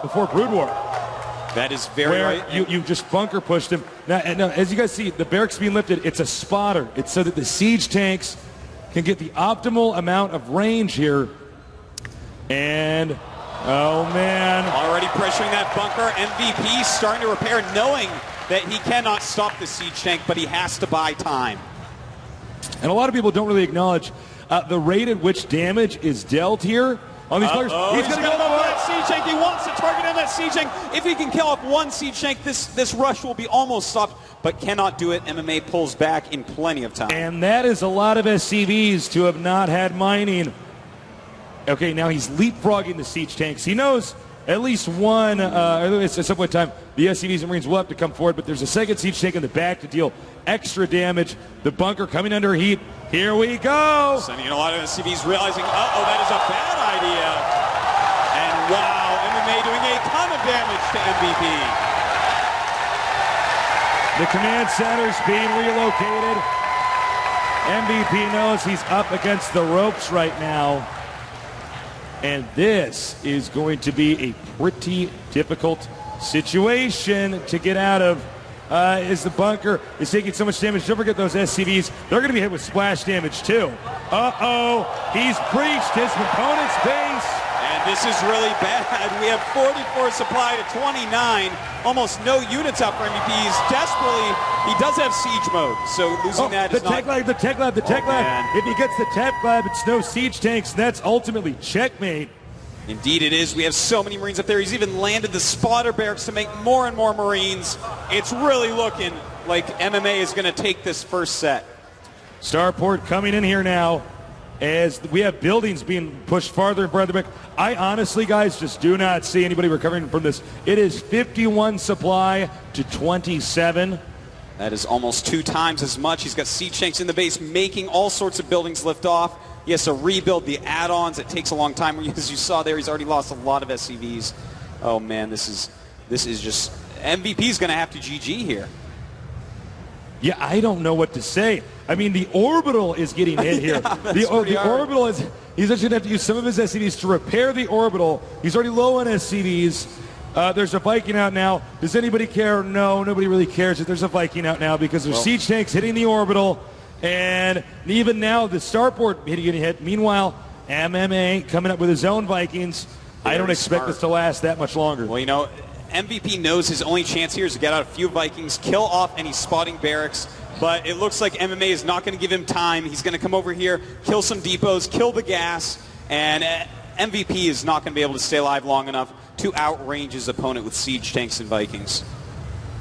before Brood War. That is very right. You just bunker pushed him. Now, as you guys see, the barracks being lifted, it's a spotter. It's so that the siege tanks can get the optimal amount of range here. And, oh man. Already pressuring that bunker. MVP starting to repair, knowing that he cannot stop the siege tank, but he has to buy time. And a lot of people don't really acknowledge the rate at which damage is dealt here on these players. He's going to go for that siege tank. He wants to target on that siege tank. If he can kill off one siege tank, this rush will be almost stopped, but cannot do it. MMA pulls back in plenty of time. And that is a lot of SCVs to have not had mining. Okay, now he's leapfrogging the siege tanks. He knows at least one, at some point in time, the SCVs and Marines will have to come forward, but there's a second siege tank in the back to deal extra damage. The bunker coming under heat. Here we go. Sending in a lot of SCVs realizing, uh-oh, that is a bad idea. And wow, MMA doing a ton of damage to MVP. The command center's being relocated. MVP knows he's up against the ropes right now. And this is going to be a pretty difficult situation to get out of. As the bunker is taking so much damage. Don't forget those SCVs. They're going to be hit with splash damage too. Uh-oh. He's breached his opponent's base. And this is really bad. We have 44 supply to 29. Almost no units out for MVP. He's desperately, he does have siege mode, so losing that is not... The tech lab. If he gets the tech lab, it's no siege tanks. That's ultimately checkmate. Indeed it is. We have so many Marines up there. He's even landed the spotter barracks to make more and more Marines. It's really looking like MMA is going to take this first set. Starport coming in here now as we have buildings being pushed farther and farther back. I honestly, guys, just do not see anybody recovering from this. It is 51 supply to 27. That is almost 2 times as much. He's got siege tanks in the base making all sorts of buildings lift off. He has to rebuild the add-ons. It takes a long time. As you saw there, he's already lost a lot of SCVs. Oh man, this is just MVP's going to have to GG here. Yeah, I don't know what to say. I mean, the orbital is getting hit here. The orbital is, he's actually going to have to use some of his SCVs to repair the orbital. He's already low on SCVs. There's a Viking out now. Does anybody care? No, nobody really cares if there's a Viking out now because there's siege tanks hitting the orbital. And even now, the starport getting hit. Meanwhile, MMA coming up with his own Vikings. I don't expect this to last that much longer. Well, you know, MVP knows his only chance here is to get out a few Vikings, kill off any spotting barracks. But it looks like MMA is not going to give him time. He's going to come over here, kill some depots, kill the gas, and MVP is not going to be able to stay alive long enough to outrange his opponent with siege tanks and Vikings.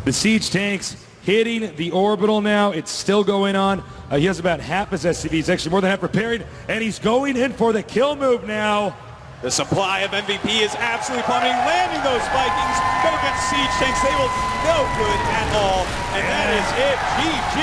The siege tanks hitting the orbital now. It's still going on. He has about half his SCVs, actually more than half repaired, and he's going in for the kill move now. The supply of MVP is absolutely plummeting, landing those Vikings, but against siege tanks, they will no good at all. And that is it. GG.